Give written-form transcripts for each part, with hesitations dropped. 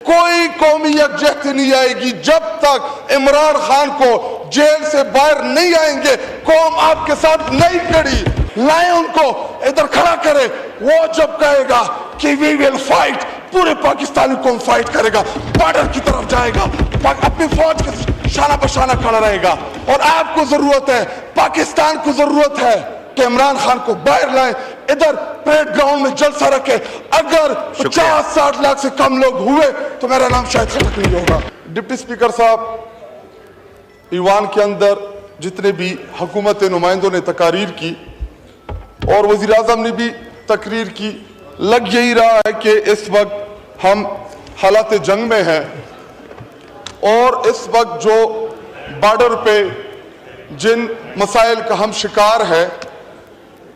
کوئی قومی یکجہتی نہیں آئے گی جب تک عمران خان کو جیل سے باہر نہیں آئیں گے. قوم آپ کے ساتھ نہیں کھڑی. لائیں ان کو ادھر کھڑا کرے. وہ جب کہے گا کہ وی ول فائٹ, پورے پاکستانی قوم فائٹ کرے گا, بارڈر کی طرف جائے گا, اپنی فوج کے شانہ بشانہ کھڑا رہے گا. اور آپ کو ضرورت ہے, پاکستان کو ضرورت ہے کہ عمران خان کو باہر لائیں, ادھر پریڈ گراؤنڈ میں جلسہ رکھے. اگر 50-60 لاکھ سے کم لوگ ہوئے تو میرا نام شاید خلق نہیں ہوگا. ڈپٹی سپیکر صاحب, ایوان کے اندر جتنے بھی حکومت نمائندوں نے تقاریر کی اور وزیر اعظم نے بھی تقریر کی, لگ یہی رہا ہے کہ اس وقت ہم حالات جنگ میں ہیں اور اس وقت جو بارڈر پہ جن مسائل کا ہم شکار ہے,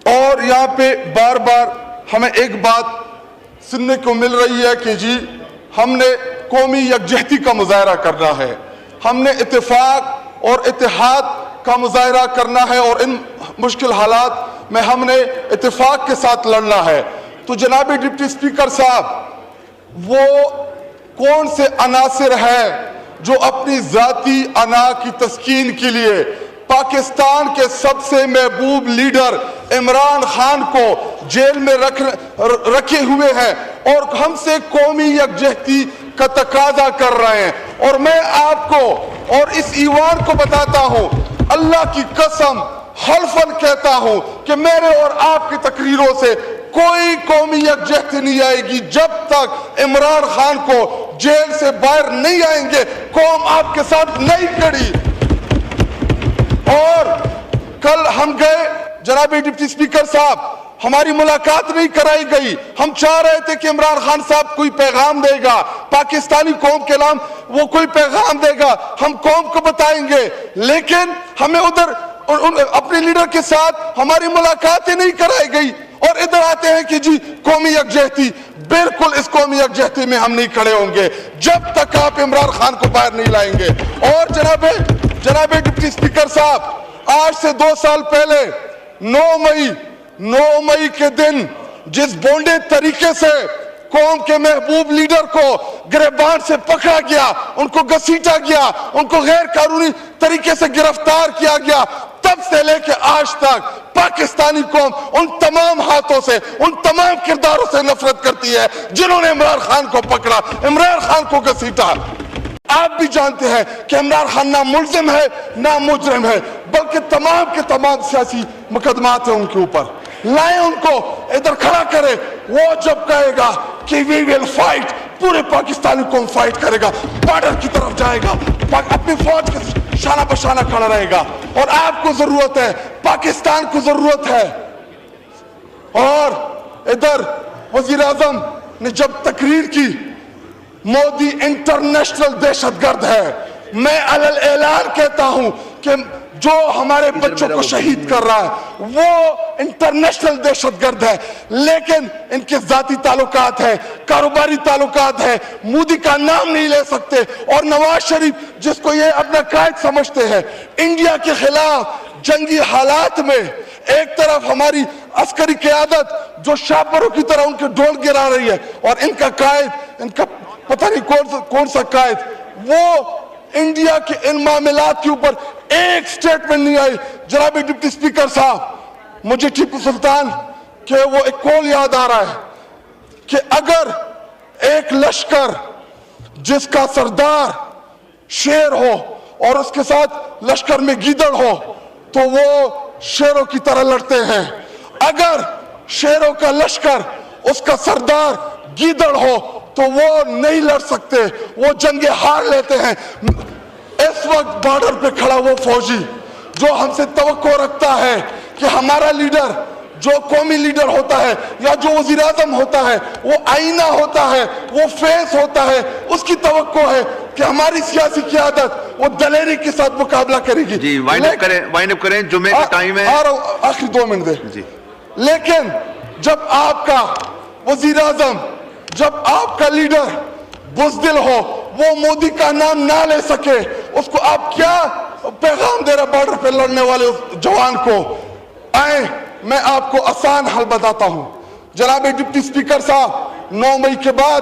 اور یہاں پہ بار بار ہمیں ایک بات سننے کو مل رہی ہے کہ جی ہم نے قومی یکجہتی کا مظاہرہ کرنا ہے, ہم نے اتفاق اور اتحاد کا مظاہرہ کرنا ہے اور ان مشکل حالات میں ہم نے اتفاق کے ساتھ لڑنا ہے. تو جناب ڈپٹی سپیکر صاحب, وہ کون سے عناصر ہیں جو اپنی ذاتی انا کی تسکین کے لیے پاکستان کے سب سے محبوب لیڈر عمران خان کو جیل میں رکھے ہوئے ہیں اور ہم سے قومی یکجہتی کا تقاضا کر رہے ہیں؟ اور میں آپ کو اور اس ایوان کو بتاتا ہوں, اللہ کی قسم حلفاً کہتا ہوں کہ میرے اور آپ کی تقریروں سے کوئی قومی یکجہتی نہیں آئے گی جب تک عمران خان کو جیل سے باہر نہیں آئیں گے. قوم آپ کے ساتھ نہیں کھڑی. اور کل ہم گئے, جناب ڈپٹی سپیکر صاحب, ہماری ملاقات نہیں کرائی گئی. ہم چاہ رہے تھے کہ عمران خان صاحب کوئی پیغام دے گا, پاکستانی قوم کے نام وہ کوئی پیغام دے گا, ہم قوم کو بتائیں گے, لیکن ہمیں ادھر اپنے لیڈر کے ساتھ ہماری ملاقاتیں نہیں کرائی گئی اور ادھر آتے ہیں کہ جی قومی یکجہتی. بالکل اس قومی یکجہتی میں ہم نہیں کھڑے ہوں گے جب تک آپ عمران خان کو باہر نہیں لائیں گے. اور جناب ڈپٹی سپیکر صاحب, آج سے 2 سال پہلے 9 مئی کے دن جس بونڈے طریقے سے قوم کے محبوب لیڈر کو گریبان سے پکڑا گیا, ان کو گھسیٹا گیا, ان کو غیر قانونی طریقے سے گرفتار کیا گیا, تب سے لے کے آج تک پاکستانی قوم ان تمام ہاتھوں سے, ان تمام کرداروں سے نفرت کرتی ہے جنہوں نے عمران خان کو پکڑا, عمران خان کو گھسیٹا. آپ بھی جانتے ہیں کہ عمران خان نہ ملزم ہے نہ مجرم ہے, بلکہ تمام کے تمام سیاسی مقدمات ہیں ان کے اوپر. لائیں ان کو ادھر کھڑا کرے. وہ جب کہے گا کہ وی ول فائٹ, پورے پاکستانی قوم فائٹ کرے گا, بارڈر کی طرف جائے گا, اپنی فوج کے شانہ بشانہ کھڑا رہے گا. اور آپ کو ضرورت ہے, پاکستان کو ضرورت ہے. اور ادھر وزیر اعظم نے جب تقریر کی, مودی انٹرنیشنل دہشت گرد ہے. میں علل اعلان کہتا ہوں کہ جو ہمارے بچوں کو شہید کر رہا ہے وہ انٹرنیشنل دہشت گرد ہے, لیکن ان کے ذاتی تعلقات ہیں, کاروباری تعلقات ہیں, مودی کا نام نہیں لے سکتے. اور نواز شریف جس کو یہ اپنا قائد سمجھتے ہیں, انڈیا کے خلاف جنگی حالات میں ایک طرف ہماری عسکری قیادت جو شاپروں کی طرح ان کے ڈول گرا رہی ہے, اور ان کا قائد, ان کا پتہ نہیں کون سا قائد, وہ انڈیا کے ان معاملات کے اوپر ایک سٹیٹمنٹ نہیں آئی. جناب ڈپٹی سپیکر صاحب, مجھے ٹیپو سلطان کہ وہ ایک کول یاد آ رہا ہے کہ اگر ایک لشکر جس کا سردار شیر ہو اور اس کے ساتھ لشکر میں گیدڑ ہو تو وہ شیروں کی طرح لڑتے ہیں. اگر شیروں کا لشکر اس کا سردار گیدڑ ہو تو وہ نہیں لڑ سکتے, وہ جنگیں ہار لیتے ہیں. اس وقت بارڈر پہ کھڑا وہ فوجی جو ہم سے توقع رکھتا ہے کہ ہمارا لیڈر جو قومی لیڈر ہوتا ہے یا جو وزیر اعظم ہوتا ہے وہ آئینہ ہوتا ہے, وہ فیس ہوتا ہے, اس کی توقع ہے کہ ہماری سیاسی قیادت وہ دلیری کے ساتھ مقابلہ کرے گی. جی وائنڈ اپ کریں, جمعے کا ٹائم ہے. آخری 2 منٹ دے. جی لیکن جب آپ کا وزیر اعظم, جب آپ کا لیڈر بزدل ہو, وہ مودی کا نام نہ لے سکے, اس کو آپ کیا پیغام دے رہے بارڈر پہ لڑنے والے جوان کو؟ آئیں میں آپ کو آسان حل بتاتا ہوں. جناب ڈپٹی سپیکر صاحب, 9 مئی کے بعد